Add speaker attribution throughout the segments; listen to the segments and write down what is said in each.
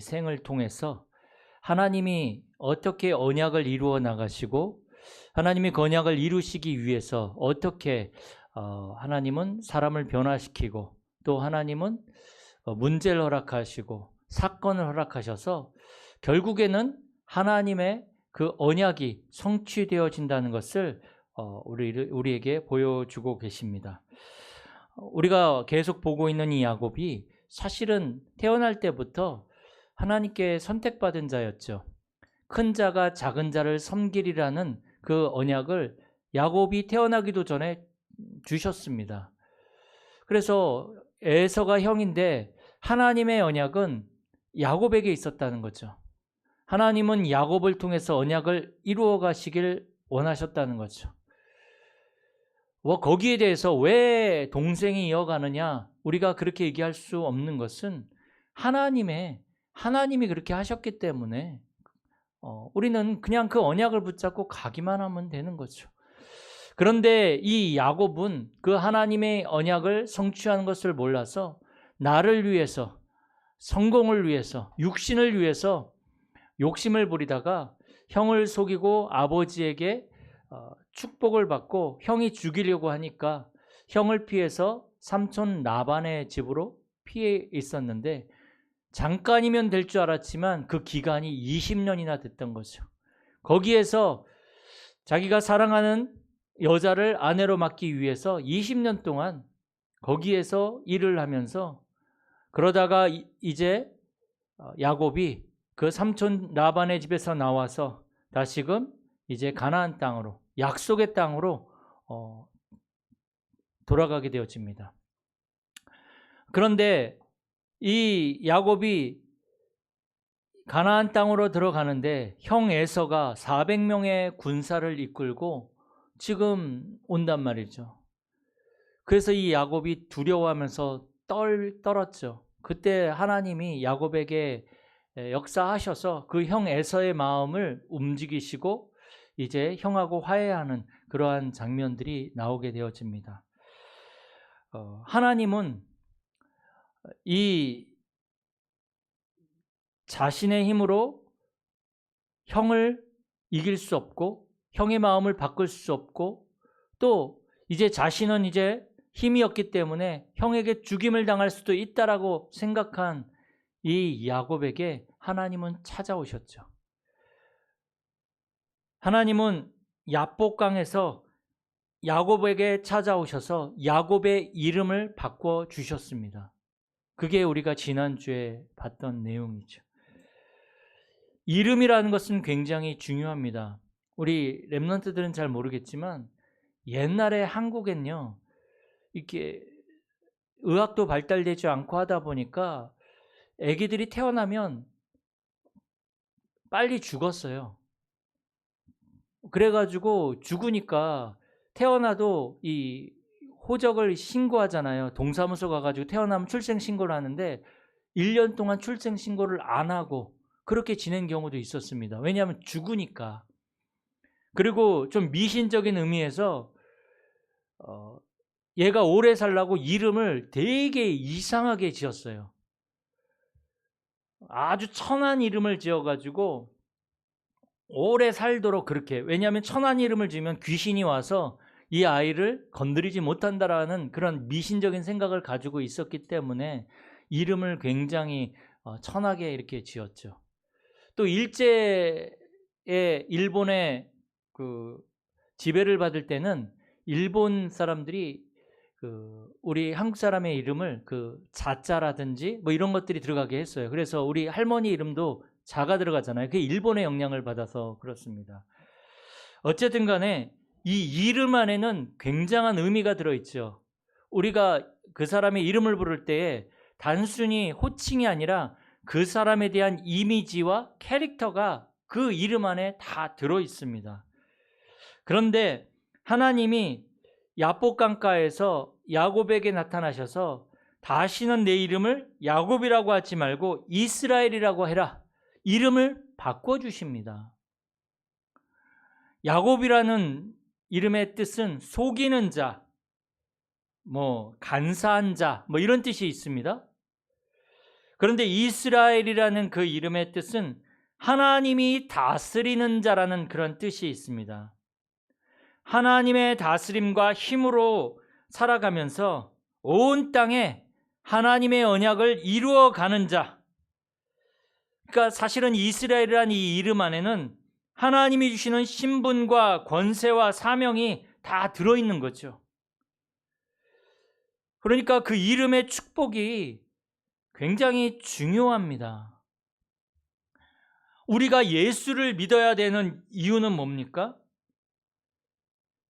Speaker 1: 생을 통해서 하나님이 어떻게 언약을 이루어 나가시고 하나님이 그 언약을 이루시기 위해서 어떻게 하나님은 사람을 변화시키고 또 하나님은 문제를 허락하시고 사건을 허락하셔서 결국에는 하나님의 그 언약이 성취되어진다는 것을 우리에게 보여주고 계십니다. 우리가 계속 보고 있는 이 야곱이 사실은 태어날 때부터 하나님께 선택받은 자였죠. 큰 자가 작은 자를 섬기리라는 그 언약을 야곱이 태어나기도 전에 주셨습니다. 그래서 에서가 형인데 하나님의 언약은 야곱에게 있었다는 거죠. 하나님은 야곱을 통해서 언약을 이루어 가시길 원하셨다는 거죠. 거기에 대해서 왜 동생이 이어가느냐, 우리가 그렇게 얘기할 수 없는 것은 하나님이 그렇게 하셨기 때문에 우리는 그냥 그 언약을 붙잡고 가기만 하면 되는 거죠. 그런데 이 야곱은 그 하나님의 언약을 성취하는 것을 몰라서 나를 위해서, 성공을 위해서, 육신을 위해서 욕심을 부리다가 형을 속이고 아버지에게 축복을 받고 형이 죽이려고 하니까 형을 피해서 삼촌 라반의 집으로 피해 있었는데 잠깐이면 될 줄 알았지만 그 기간이 20년이나 됐던 거죠. 거기에서 자기가 사랑하는 여자를 아내로 맡기 위해서 20년 동안 거기에서 일을 하면서 그러다가 이제 야곱이 그 삼촌 라반의 집에서 나와서 다시금 이제 가나안 땅으로, 약속의 땅으로 돌아가게 되어집니다. 그런데 이 야곱이 가나안 땅으로 들어가는데 형 에서가 400명의 군사를 이끌고 지금 온단 말이죠. 그래서 이 야곱이 두려워하면서 떨었죠. 그때 하나님이 야곱에게 역사하셔서 그 형 에서의 마음을 움직이시고 이제 형하고 화해하는 그러한 장면들이 나오게 되어집니다. 하나님은 이 자신의 힘으로 형을 이길 수 없고 형의 마음을 바꿀 수 없고 또 이제 자신은 이제 힘이 없기 때문에 형에게 죽임을 당할 수도 있다라고 생각한 이 야곱에게 하나님은 찾아오셨죠. 하나님은 야복강에서 야곱에게 찾아오셔서 야곱의 이름을 바꿔 주셨습니다. 그게 우리가 지난주에 봤던 내용이죠. 이름이라는 것은 굉장히 중요합니다. 우리 랩런트들은 잘 모르겠지만 옛날에 한국엔요, 이렇게 의학도 발달되지 않고 하다 보니까 아기들이 태어나면 빨리 죽었어요. 그래가지고 죽으니까 태어나도 이 호적을 신고하잖아요. 동사무소 가가지고 태어나면 출생신고를 하는데 1년 동안 출생신고를 안 하고 그렇게 지낸 경우도 있었습니다. 왜냐하면 죽으니까. 그리고 좀 미신적인 의미에서 얘가 오래 살라고 이름을 되게 이상하게 지었어요. 아주 천한 이름을 지어가지고 오래 살도록 그렇게. 왜냐하면 천한 이름을 지으면 귀신이 와서 이 아이를 건드리지 못한다라는 그런 미신적인 생각을 가지고 있었기 때문에 이름을 굉장히 천하게 이렇게 지었죠. 또 일제에 일본의 그 지배를 받을 때는 일본 사람들이 우리 한국 사람의 이름을 자자라든지 뭐 이런 것들이 들어가게 했어요. 그래서 우리 할머니 이름도 자가 들어가잖아요. 그게 일본의 영향을 받아서 그렇습니다. 어쨌든 간에 이 이름 안에는 굉장한 의미가 들어있죠. 우리가 그 사람의 이름을 부를 때에 단순히 호칭이 아니라 그 사람에 대한 이미지와 캐릭터가 그 이름 안에 다 들어있습니다. 그런데 하나님이 야복강가에서 야곱에게 나타나셔서 다시는 내 이름을 야곱이라고 하지 말고 이스라엘이라고 해라. 이름을 바꿔주십니다. 야곱이라는 이름의 뜻은 속이는 자, 간사한 자, 이런 뜻이 있습니다. 그런데 이스라엘이라는 그 이름의 뜻은 하나님이 다스리는 자라는 그런 뜻이 있습니다. 하나님의 다스림과 힘으로 살아가면서 온 땅에 하나님의 언약을 이루어가는 자. 그러니까 사실은 이스라엘이라는 이 이름 안에는 하나님이 주시는 신분과 권세와 사명이 다 들어있는 거죠. 그러니까 그 이름의 축복이 굉장히 중요합니다. 우리가 예수를 믿어야 되는 이유는 뭡니까?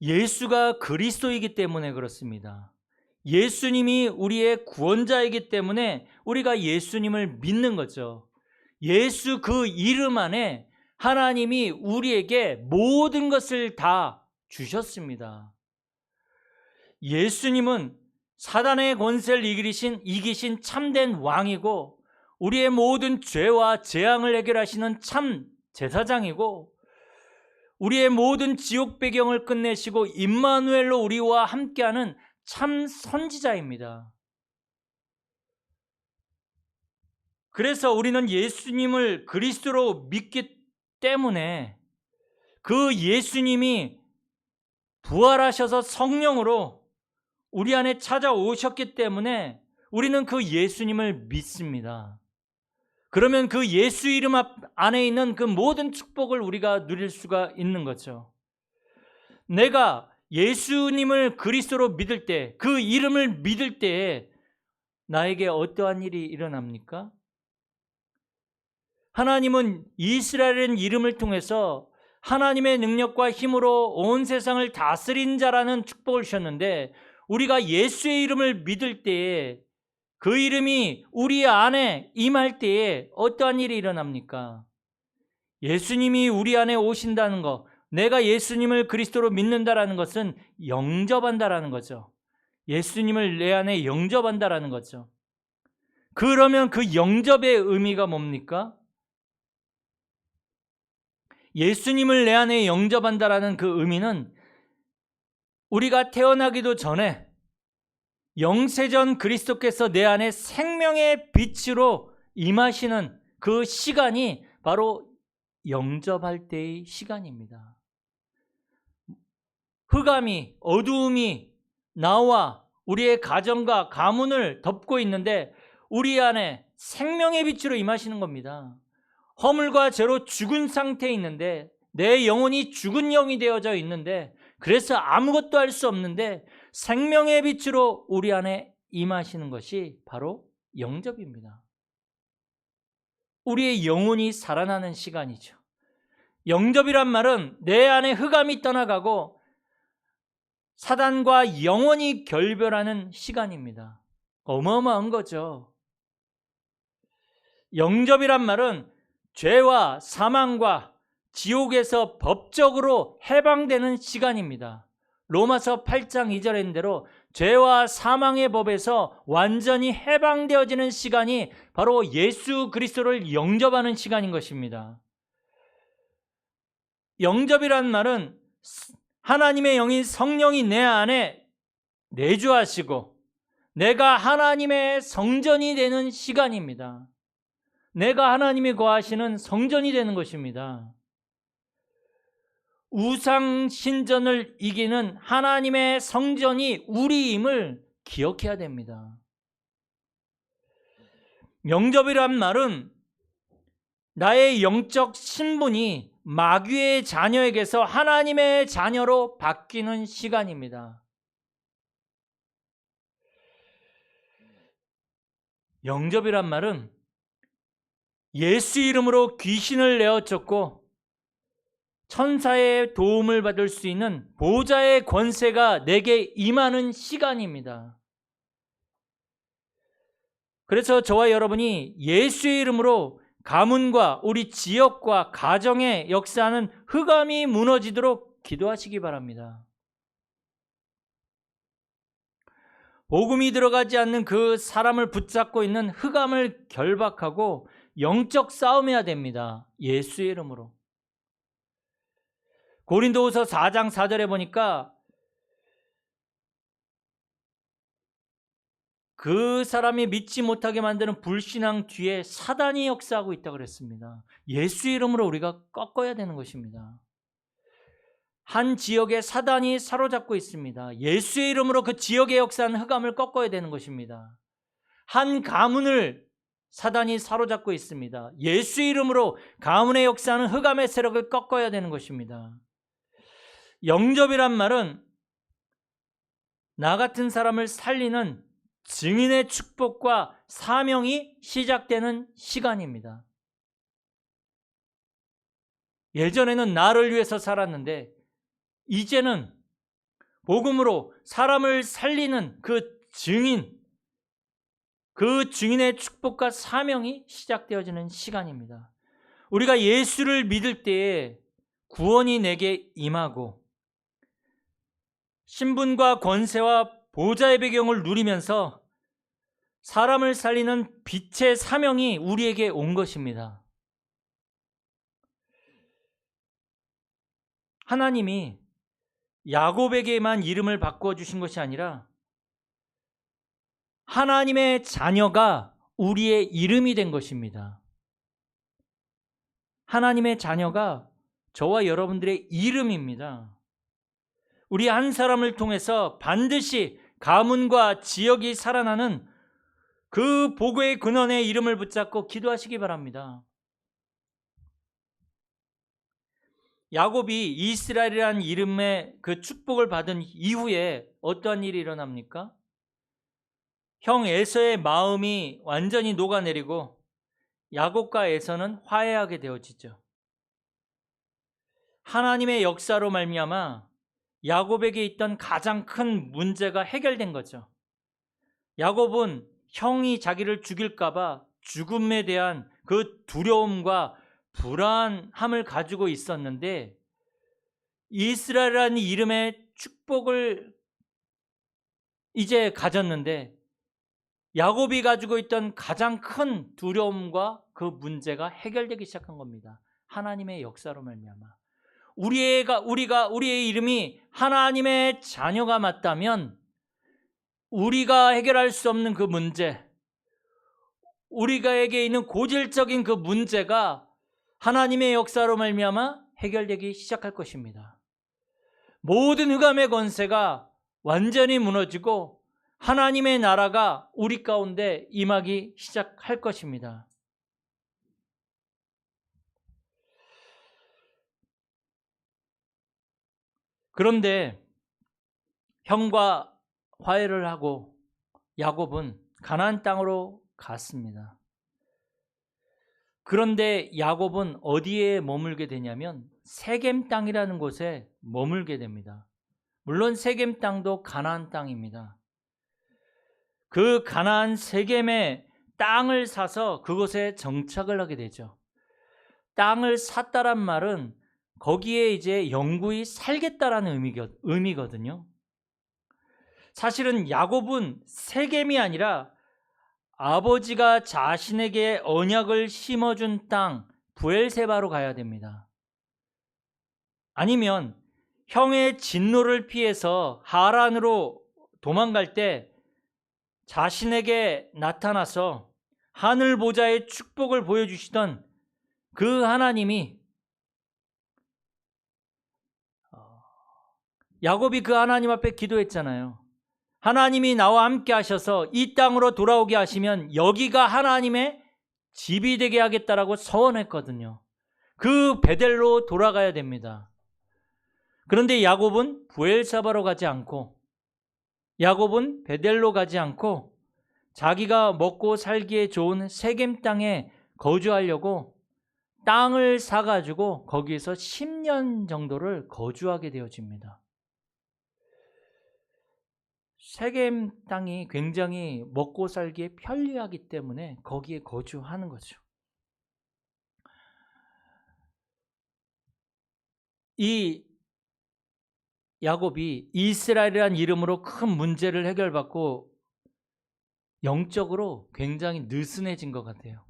Speaker 1: 예수가 그리스도이기 때문에 그렇습니다. 예수님이 우리의 구원자이기 때문에 우리가 예수님을 믿는 거죠. 예수 그 이름 안에 하나님이 우리에게 모든 것을 다 주셨습니다. 예수님은 사단의 권세를 이기신 참된 왕이고 우리의 모든 죄와 재앙을 해결하시는 참 제사장이고 우리의 모든 지옥 배경을 끝내시고 임마누엘로 우리와 함께하는 참 선지자입니다. 그래서 우리는 예수님을 그리스도로 믿기 때문에 그 예수님이 부활하셔서 성령으로 우리 안에 찾아오셨기 때문에 우리는 그 예수님을 믿습니다. 그러면 그 예수 이름 안에 있는 그 모든 축복을 우리가 누릴 수가 있는 거죠. 내가 예수님을 그리스도로 믿을 때, 그 이름을 믿을 때에 나에게 어떠한 일이 일어납니까? 하나님은 이스라엘이라는 이름을 통해서 하나님의 능력과 힘으로 온 세상을 다스린 자라는 축복을 주셨는데 우리가 예수의 이름을 믿을 때에 그 이름이 우리 안에 임할 때에 어떠한 일이 일어납니까? 예수님이 우리 안에 오신다는 것, 내가 예수님을 그리스도로 믿는다라는 것은 영접한다라는 거죠. 예수님을 내 안에 영접한다라는 거죠. 그러면 그 영접의 의미가 뭡니까? 예수님을 내 안에 영접한다라는 그 의미는 우리가 태어나기도 전에 영세전 그리스도께서 내 안에 생명의 빛으로 임하시는 그 시간이 바로 영접할 때의 시간입니다. 흑암이, 어두움이 나와 우리의 가정과 가문을 덮고 있는데 우리 안에 생명의 빛으로 임하시는 겁니다. 허물과 죄로 죽은 상태에 있는데 내 영혼이 죽은 영이 되어져 있는데 그래서 아무것도 할 수 없는데 생명의 빛으로 우리 안에 임하시는 것이 바로 영접입니다. 우리의 영혼이 살아나는 시간이죠. 영접이란 말은 내 안에 흑암이 떠나가고 사단과 영원히 결별하는 시간입니다. 어마어마한 거죠. 영접이란 말은 죄와 사망과 지옥에서 법적으로 해방되는 시간입니다. 로마서 8장 2절에 있는 대로 죄와 사망의 법에서 완전히 해방되어지는 시간이 바로 예수 그리스도를 영접하는 시간인 것입니다. 영접이란 말은 하나님의 영인 성령이 내 안에 내주하시고 내가 하나님의 성전이 되는 시간입니다. 내가 하나님이 거하시는 성전이 되는 것입니다. 우상 신전을 이기는 하나님의 성전이 우리임을 기억해야 됩니다. 영접이란 말은 나의 영적 신분이 마귀의 자녀에게서 하나님의 자녀로 바뀌는 시간입니다. 영접이란 말은 예수 이름으로 귀신을 내어쫓고 천사의 도움을 받을 수 있는 보좌의 권세가 내게 임하는 시간입니다. 그래서 저와 여러분이 예수의 이름으로 가문과 우리 지역과 가정에 역사하는 흑암이 무너지도록 기도하시기 바랍니다. 복음이 들어가지 않는 그 사람을 붙잡고 있는 흑암을 결박하고 영적 싸움해야 됩니다. 예수의 이름으로. 고린도후서 4장 4절에 보니까 그 사람이 믿지 못하게 만드는 불신앙 뒤에 사단이 역사하고 있다고 그랬습니다. 예수의 이름으로 우리가 꺾어야 되는 것입니다. 한 지역에 사단이 사로잡고 있습니다. 예수의 이름으로 그 지역에 역사하는 흑암을 꺾어야 되는 것입니다. 한 가문을 사단이 사로잡고 있습니다. 예수의 이름으로 가문에 역사하는 흑암의 세력을 꺾어야 되는 것입니다. 영접이란 말은 나 같은 사람을 살리는 증인의 축복과 사명이 시작되는 시간입니다. 예전에는 나를 위해서 살았는데 이제는 복음으로 사람을 살리는 그 증인의 축복과 사명이 시작되어지는 시간입니다. 우리가 예수를 믿을 때에 구원이 내게 임하고 신분과 권세와 보좌의 배경을 누리면서 사람을 살리는 빛의 사명이 우리에게 온 것입니다. 하나님이 야곱에게만 이름을 바꾸어 주신 것이 아니라 하나님의 자녀가 우리의 이름이 된 것입니다. 하나님의 자녀가 저와 여러분들의 이름입니다. 우리 한 사람을 통해서 반드시 가문과 지역이 살아나는 그 복의 근원의 이름을 붙잡고 기도하시기 바랍니다. 야곱이 이스라엘이라는 이름의 그 축복을 받은 이후에 어떠한 일이 일어납니까? 형 에서의 마음이 완전히 녹아내리고 야곱과 에서는 화해하게 되어지죠. 하나님의 역사로 말미암아 야곱에게 있던 가장 큰 문제가 해결된 거죠. 야곱은 형이 자기를 죽일까 봐 죽음에 대한 그 두려움과 불안함을 가지고 있었는데 이스라엘이라는 이름의 축복을 이제 가졌는데 야곱이 가지고 있던 가장 큰 두려움과 그 문제가 해결되기 시작한 겁니다. 하나님의 역사로 말미암아 우리의 이름이 하나님의 자녀가 맞다면 우리가 해결할 수 없는 그 문제, 우리가에게 있는 고질적인 그 문제가 하나님의 역사로 말미암아 해결되기 시작할 것입니다. 모든 흑암의 권세가 완전히 무너지고 하나님의 나라가 우리 가운데 임하기 시작할 것입니다. 그런데 형과 화해를 하고 야곱은 가나안 땅으로 갔습니다. 그런데 야곱은 어디에 머물게 되냐면 세겜 땅이라는 곳에 머물게 됩니다. 물론 세겜 땅도 가나안 땅입니다. 그 가나안 세겜의 땅을 사서 그곳에 정착을 하게 되죠. 땅을 샀다란 말은 거기에 이제 영구히 살겠다라는 의미거든요. 사실은 야곱은 세겜이 아니라 아버지가 자신에게 언약을 심어준 땅 브엘세바로 가야 됩니다. 아니면 형의 진노를 피해서 하란으로 도망갈 때 자신에게 나타나서 하늘 보좌의 축복을 보여주시던 그 하나님이 야곱이 그 하나님 앞에 기도했잖아요. 하나님이 나와 함께 하셔서 이 땅으로 돌아오게 하시면 여기가 하나님의 집이 되게 하겠다라고 서원했거든요. 그 베델로 돌아가야 됩니다. 그런데 야곱은 브엘사바로 가지 않고 야곱은 베델로 가지 않고 자기가 먹고 살기에 좋은 세겜 땅에 거주하려고 땅을 사가지고 거기에서 10년 정도를 거주하게 되어집니다. 세겜 땅이 굉장히 먹고 살기에 편리하기 때문에 거기에 거주하는 거죠. 이 야곱이 이스라엘이라는 이름으로 큰 문제를 해결받고 영적으로 굉장히 느슨해진 것 같아요.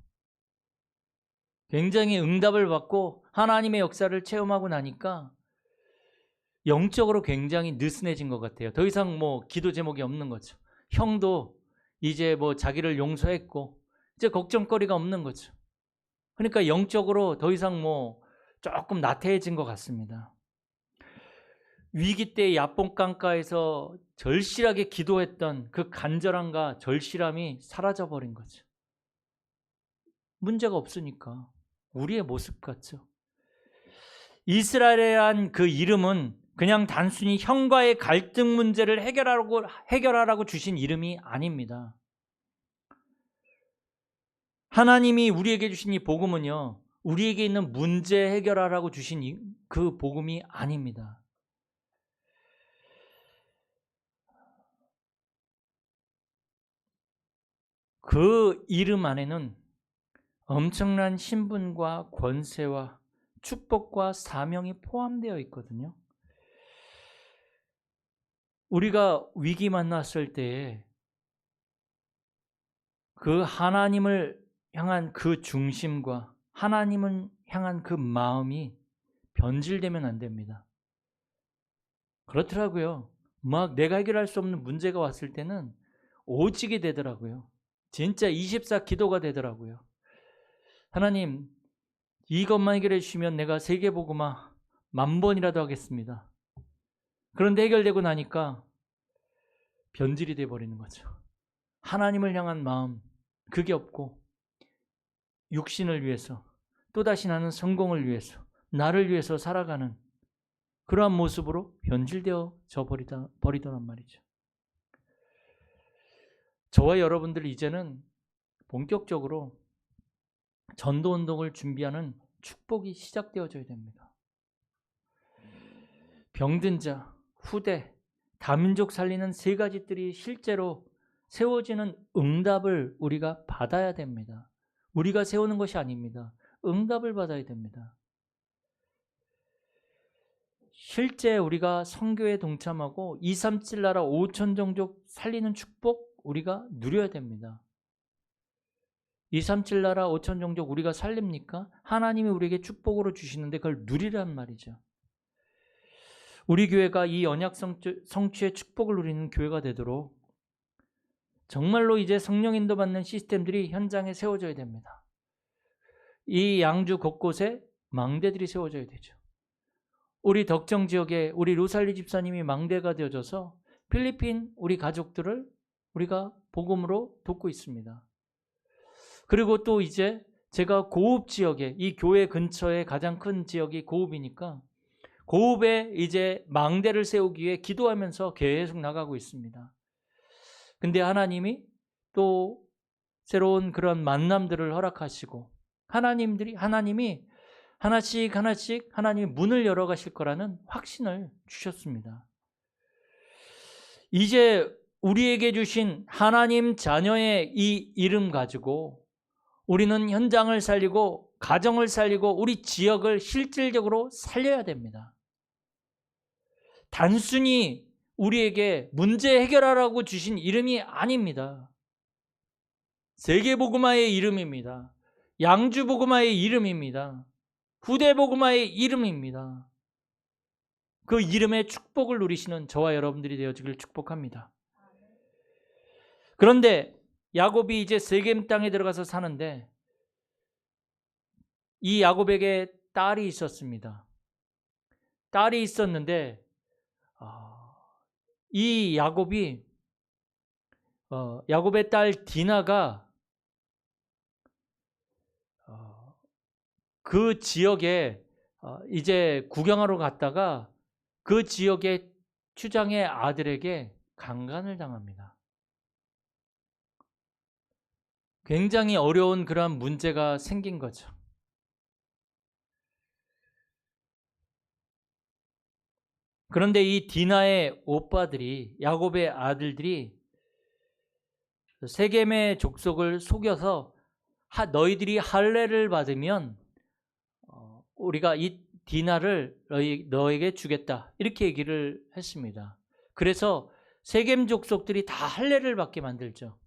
Speaker 1: 굉장히 응답을 받고 하나님의 역사를 체험하고 나니까 영적으로 굉장히 느슨해진 것 같아요. 더 이상 기도 제목이 없는 거죠. 형도 이제 뭐 자기를 용서했고 이제 걱정거리가 없는 거죠. 그러니까 영적으로 더 이상 뭐 조금 나태해진 것 같습니다. 위기 때 야뽕강가에서 절실하게 기도했던 그 간절함과 절실함이 사라져버린 거죠. 문제가 없으니까. 우리의 모습 같죠. 이스라엘이란 그 이름은 그냥 단순히 형과의 갈등 문제를 해결하라고 주신 이름이 아닙니다. 하나님이 우리에게 주신 이 복음은요, 우리에게 있는 문제 해결하라고 주신 그 복음이 아닙니다. 그 이름 안에는 엄청난 신분과 권세와 축복과 사명이 포함되어 있거든요. 우리가 위기 만났을 때에 그 하나님을 향한 그 중심과 하나님을 향한 그 마음이 변질되면 안 됩니다. 그렇더라고요. 막 내가 해결할 수 없는 문제가 왔을 때는 오직이 되더라고요. 진짜 24 기도가 되더라고요. 하나님, 이것만 해결해 주시면 내가 세계복음화 10,000번이라도 하겠습니다. 그런데 해결되고 나니까 변질이 돼버리는 거죠. 하나님을 향한 마음, 그게 없고 육신을 위해서, 또다시 나는 성공을 위해서, 나를 위해서 살아가는 그러한 모습으로 변질되어져 버리더란 말이죠. 저와 여러분들 이제는 본격적으로 전도운동을 준비하는 축복이 시작되어져야 됩니다. 병든 자, 후대, 다민족 살리는 3가지 뜰이 실제로 세워지는 응답을 우리가 받아야 됩니다. 우리가 세우는 것이 아닙니다. 응답을 받아야 됩니다. 실제 우리가 선교에 동참하고 237 나라 5천 종족 살리는 축복 우리가 누려야 됩니다. 237 나라 5천 종족 우리가 살립니까? 하나님이 우리에게 축복으로 주시는데 그걸 누리란 말이죠. 우리 교회가 이 언약 성취의 축복을 누리는 교회가 되도록 정말로 이제 성령 인도받는 시스템들이 현장에 세워져야 됩니다. 이 양주 곳곳에 망대들이 세워져야 되죠. 우리 덕정 지역에 우리 로살리 집사님이 망대가 되어져서 필리핀 우리 가족들을 우리가 복음으로 돕고 있습니다. 그리고 또 이제 제가 고읍 지역에, 이 교회 근처에 가장 큰 지역이 고읍이니까 고읍에 이제 망대를 세우기 위해 기도하면서 계속 나가고 있습니다. 근데 하나님이 또 새로운 그런 만남들을 허락하시고 하나님이 하나씩 하나님이 문을 열어 가실 거라는 확신을 주셨습니다. 이제 우리에게 주신 하나님 자녀의 이 이름 가지고 우리는 현장을 살리고 가정을 살리고 우리 지역을 실질적으로 살려야 됩니다. 단순히 우리에게 문제 해결하라고 주신 이름이 아닙니다. 세계복음화의 이름입니다. 양주복음화의 이름입니다. 후대복음화의 이름입니다. 그 이름의 축복을 누리시는 저와 여러분들이 되어지길 축복합니다. 그런데 야곱이 이제 세겜 땅에 들어가서 사는데 이 야곱에게 딸이 있었습니다. 딸이 있었는데 이 야곱의 딸 디나가 그 지역에 이제 구경하러 갔다가 그 지역의 추장의 아들에게 강간을 당합니다. 굉장히 어려운 그런 문제가 생긴 거죠. 그런데 이 디나의 오빠들이, 야곱의 아들들이 세겜의 족속을 속여서 너희들이 할례를 받으면 우리가 이 디나를 너에게 주겠다, 이렇게 얘기를 했습니다. 그래서 세겜 족속들이 다 할례를 받게 만들죠.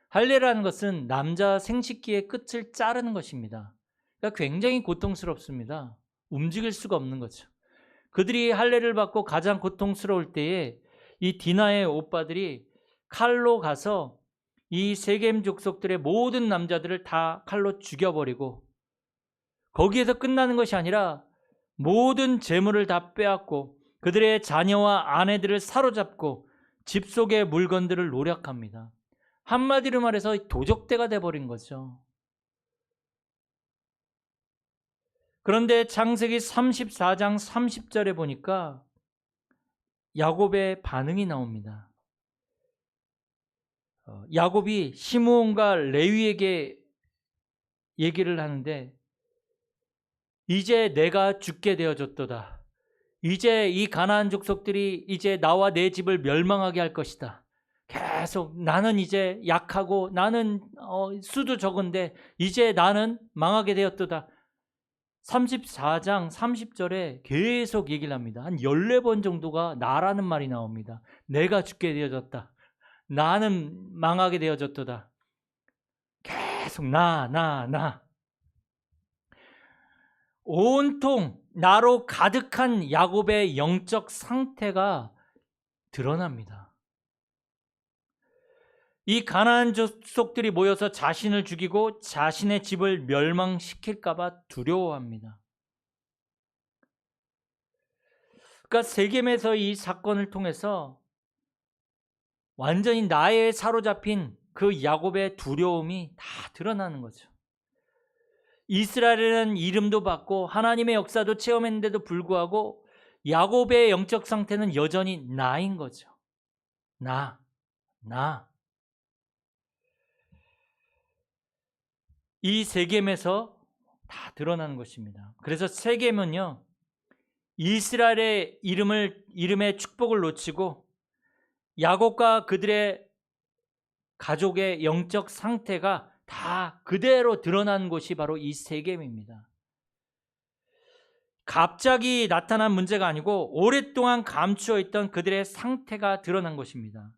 Speaker 1: 할례라는 것은 남자 생식기의 끝을 자르는 것입니다. 그러니까 굉장히 고통스럽습니다. 움직일 수가 없는 거죠. 그들이 할례를 받고 가장 고통스러울 때에 이 디나의 오빠들이 칼로 가서 이 세겜 족속들의 모든 남자들을 다 칼로 죽여버리고 거기에서 끝나는 것이 아니라 모든 재물을 다 빼앗고 그들의 자녀와 아내들을 사로잡고 집 속의 물건들을 노략합니다. 한마디로 말해서 도적대가 돼버린 거죠. 그런데 창세기 34장 30절에 보니까 야곱의 반응이 나옵니다. 야곱이 시므온과 레위에게 얘기를 하는데 이제 내가 죽게 되어졌도다. 이제 이 가나안 족속들이 이제 나와 내 집을 멸망하게 할 것이다. 계속 나는 이제 약하고 나는 수도 적은데 이제 나는 망하게 되었도다. 34장 30절에 계속 얘기를 합니다. 한 14번 정도가 나라는 말이 나옵니다. 내가 죽게 되어졌다. 나는 망하게 되어졌도다. 계속 나. 온통 나로 가득한 야곱의 영적 상태가 드러납니다. 이 가나안 족속들이 모여서 자신을 죽이고 자신의 집을 멸망시킬까 봐 두려워합니다. 그러니까 세겜에서 이 사건을 통해서 완전히 나에 사로잡힌 그 야곱의 두려움이 다 드러나는 거죠. 이스라엘이라는 이름도 받고 하나님의 역사도 체험했는데도 불구하고 야곱의 영적 상태는 여전히 나인 거죠. 나. 이 세겜에서 다 드러나는 것입니다. 그래서 세겜은요, 이스라엘의 이름의 축복을 놓치고 야곱과 그들의 가족의 영적 상태가 다 그대로 드러난 곳이 바로 이 세겜입니다. 갑자기 나타난 문제가 아니고 오랫동안 감추어 있던 그들의 상태가 드러난 것입니다.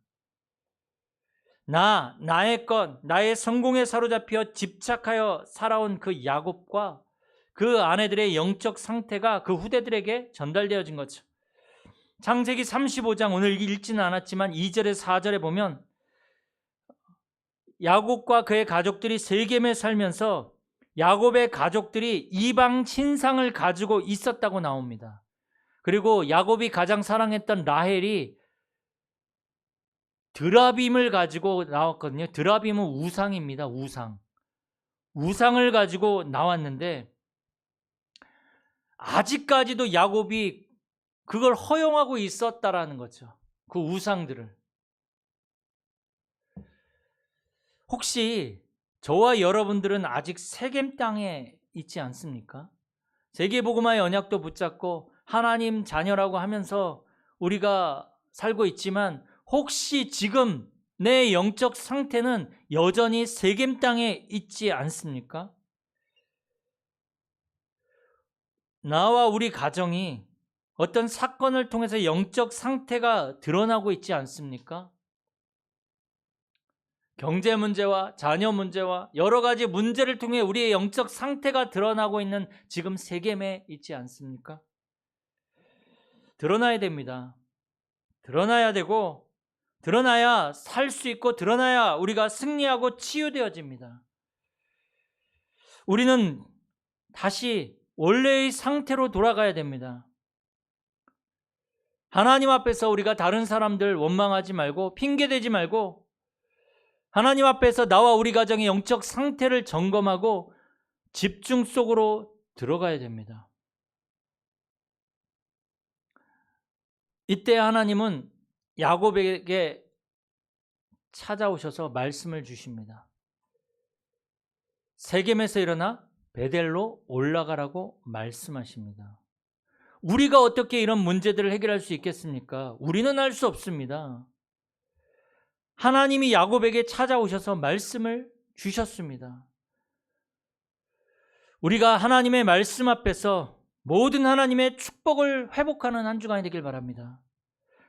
Speaker 1: 나의 것, 나의 성공에 사로잡혀 집착하여 살아온 그 야곱과 그 아내들의 영적 상태가 그 후대들에게 전달되어진 거죠. 창세기 35장 오늘 읽지는 않았지만 2절에서 4절에 보면 야곱과 그의 가족들이 세겜에 살면서 야곱의 가족들이 이방 신상을 가지고 있었다고 나옵니다. 그리고 야곱이 가장 사랑했던 라헬이 드라빔을 가지고 나왔거든요. 드라빔은 우상입니다. 우상을 가지고 나왔는데 아직까지도 야곱이 그걸 허용하고 있었다라는 거죠. 그 우상들을. 혹시 저와 여러분들은 아직 세겜 땅에 있지 않습니까? 세계복음화의 언약도 붙잡고 하나님 자녀라고 하면서 우리가 살고 있지만 혹시 지금 내 영적 상태는 여전히 세겜 땅에 있지 않습니까? 나와 우리 가정이 어떤 사건을 통해서 영적 상태가 드러나고 있지 않습니까? 경제 문제와 자녀 문제와 여러 가지 문제를 통해 우리의 영적 상태가 드러나고 있는 지금 세겜에 있지 않습니까? 드러나야 됩니다. 드러나야 되고 드러나야 살 수 있고 드러나야 우리가 승리하고 치유되어집니다. 우리는 다시 원래의 상태로 돌아가야 됩니다. 하나님 앞에서 우리가 다른 사람들 원망하지 말고 핑계대지 말고 하나님 앞에서 나와 우리 가정의 영적 상태를 점검하고 집중 속으로 들어가야 됩니다. 이때 하나님은 야곱에게 찾아오셔서 말씀을 주십니다. 세겜에서 일어나 베델로 올라가라고 말씀하십니다. 우리가 어떻게 이런 문제들을 해결할 수 있겠습니까? 우리는 할 수 없습니다. 하나님이 야곱에게 찾아오셔서 말씀을 주셨습니다. 우리가 하나님의 말씀 앞에서 모든 하나님의 축복을 회복하는 한 주간이 되길 바랍니다.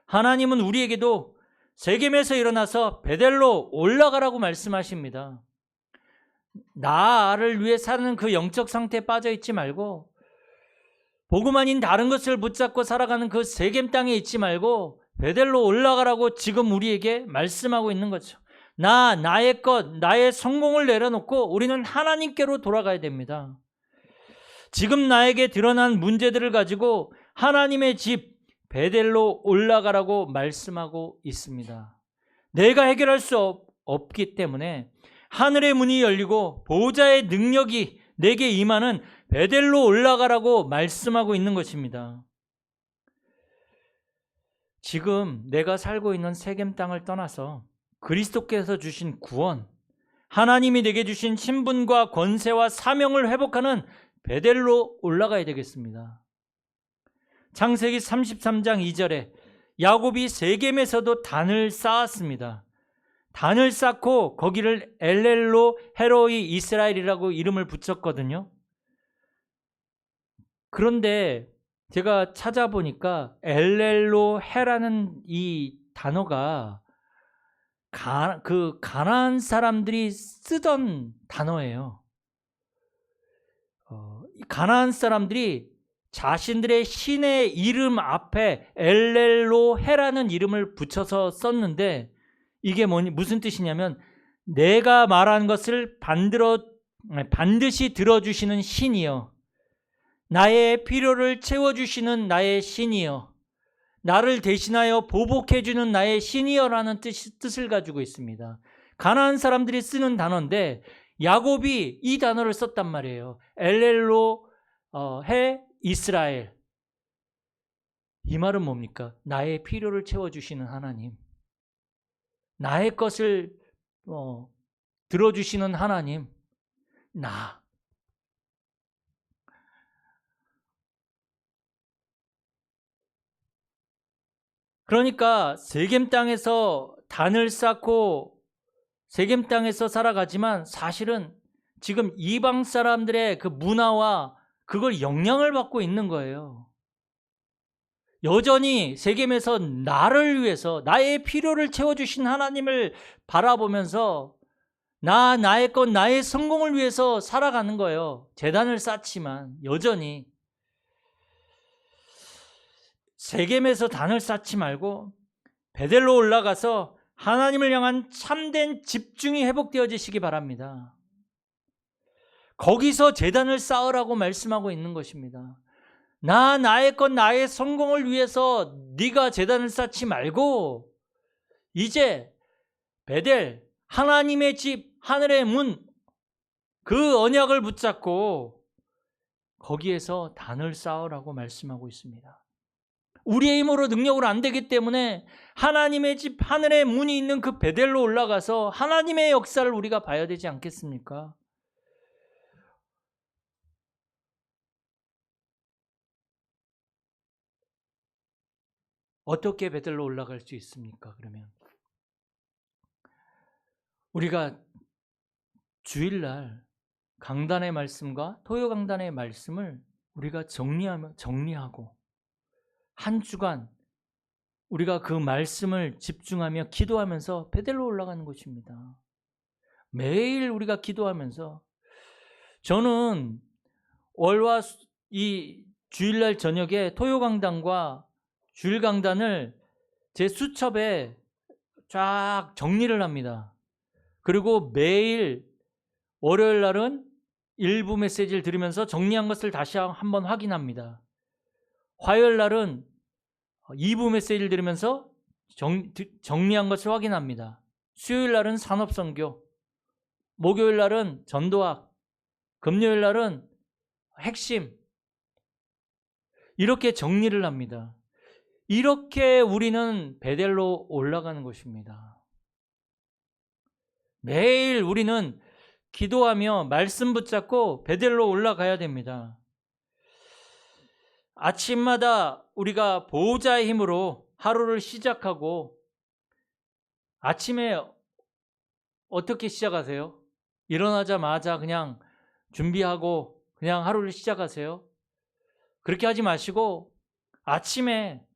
Speaker 1: 하나님은 우리에게도 세겜에서 일어나서 베델로 올라가라고 말씀하십니다. 나를 위해 사는 그 영적 상태에 빠져 있지 말고 복음 아닌 다른 것을 붙잡고 살아가는 그 세겜 땅에 있지 말고 베델로 올라가라고 지금 우리에게 말씀하고 있는 거죠. 나의 것, 나의 성공을 내려놓고 우리는 하나님께로 돌아가야 됩니다. 지금 나에게 드러난 문제들을 가지고 하나님의 집 베델로 올라가라고 말씀하고 있습니다. 내가 해결할 수 없기 때문에 하늘의 문이 열리고 보호자의 능력이 내게 임하는 베델로 올라가라고 말씀하고 있는 것입니다. 지금 내가 살고 있는 세겜 땅을 떠나서 그리스도께서 주신 구원, 하나님이 내게 주신 신분과 권세와 사명을 회복하는 베델로 올라가야 되겠습니다. 창세기 33장 2절에 야곱이 세겜에서도 단을 쌓았습니다. 단을 쌓고 거기를 엘렐로 헤로이 이스라엘이라고 이름을 붙였거든요. 그런데 제가 찾아보니까 엘렐로 헤라는 이 단어가 가나안 사람들이 쓰던 단어예요. 가나안 사람들이 자신들의 신의 이름 앞에 엘렐로 헤라는 이름을 붙여서 썼는데 이게 무슨 뜻이냐면 내가 말한 것을 반드시 들어주시는 신이여, 나의 필요를 채워주시는 나의 신이여, 나를 대신하여 보복해주는 나의 신이여라는 뜻을 가지고 있습니다. 가나안 사람들이 쓰는 단어인데 야곱이 이 단어를 썼단 말이에요. 엘렐로 해 이스라엘. 이 말은 뭡니까? 나의 필요를 채워주시는 하나님, 나의 것을 들어주시는 하나님, 나. 그러니까 세겜 땅에서 단을 쌓고 세겜 땅에서 살아가지만 사실은 지금 이방 사람들의 그 문화와 그걸 영향을 받고 있는 거예요. 여전히 세겜에서 나를 위해서 나의 필요를 채워주신 하나님을 바라보면서 나의 것, 나의 성공을 위해서 살아가는 거예요. 제단을 쌓지만 여전히 세겜에서 단을 쌓지 말고 베델로 올라가서 하나님을 향한 참된 집중이 회복되어지시기 바랍니다. 거기서 제단을 쌓으라고 말씀하고 있는 것입니다. 나의 것, 나의 성공을 위해서 네가 제단을 쌓지 말고 이제 베델, 하나님의 집, 하늘의 문, 그 언약을 붙잡고 거기에서 단을 쌓으라고 말씀하고 있습니다. 우리의 힘으로 능력으로 안 되기 때문에 하나님의 집, 하늘의 문이 있는 그 베델로 올라가서 하나님의 역사를 우리가 봐야 되지 않겠습니까? 어떻게 베델로 올라갈 수 있습니까? 그러면 우리가 주일날 강단의 말씀과 토요 강단의 말씀을 우리가 정리하고 한 주간 우리가 그 말씀을 집중하며 기도하면서 베델로 올라가는 것입니다. 매일 우리가 기도하면서 저는 월화 이 주일날 저녁에 토요 강단과 주일 강단을 제 수첩에 쫙 정리를 합니다. 그리고 매일 월요일 날은 일부 메시지를 들으면서 정리한 것을 다시 한번 확인합니다. 화요일 날은 2부 메시지를 들으면서 정리한 것을 확인합니다. 수요일 날은 산업선교, 목요일 날은 전도학, 금요일 날은 핵심, 이렇게 정리를 합니다. 이렇게 우리는 베델로 올라가는 것입니다. 매일 우리는 기도하며 말씀 붙잡고 베델로 올라가야 됩니다. 아침마다 우리가 보호자의 힘으로 하루를 시작하고 아침에 어떻게 시작하세요? 일어나자마자 그냥 준비하고 그냥 하루를 시작하세요? 그렇게 하지 마시고 아침에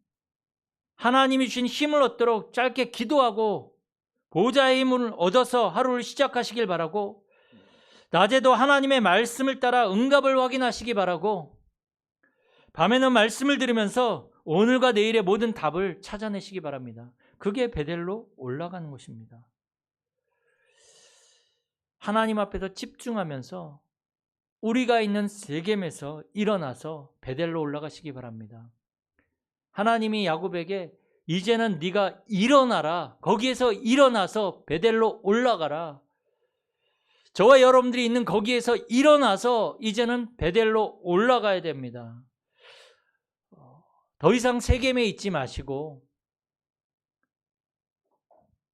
Speaker 1: 하나님이 주신 힘을 얻도록 짧게 기도하고 보호자의 힘을 얻어서 하루를 시작하시길 바라고 낮에도 하나님의 말씀을 따라 응답을 확인하시기 바라고 밤에는 말씀을 들으면서 오늘과 내일의 모든 답을 찾아내시기 바랍니다. 그게 베델로 올라가는 것입니다. 하나님 앞에서 집중하면서 우리가 있는 세겜에서 일어나서 베델로 올라가시기 바랍니다. 하나님이 야곱에게 이제는 네가 일어나라. 거기에서 일어나서 베델로 올라가라. 저와 여러분들이 있는 거기에서 일어나서 이제는 베델로 올라가야 됩니다. 더 이상 세겜에 있지 마시고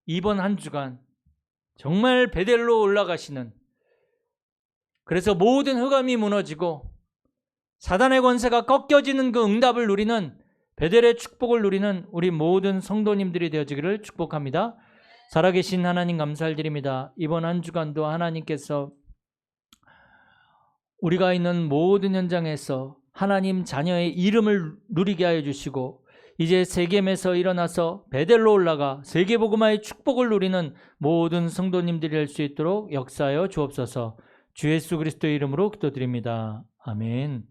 Speaker 1: 이번 한 주간 정말 베델로 올라가시는, 그래서 모든 흑암이 무너지고 사단의 권세가 꺾여지는 그 응답을 누리는, 베델의 축복을 누리는 우리 모든 성도님들이 되어지기를 축복합니다. 살아계신 하나님 감사드립니다. 이번 한 주간도 하나님께서 우리가 있는 모든 현장에서 하나님 자녀의 이름을 누리게 하여 주시고 이제 세겜에서 일어나서 베델로 올라가 세계복음화의 축복을 누리는 모든 성도님들이 될 수 있도록 역사하여 주옵소서. 주 예수 그리스도의 이름으로 기도드립니다. 아멘.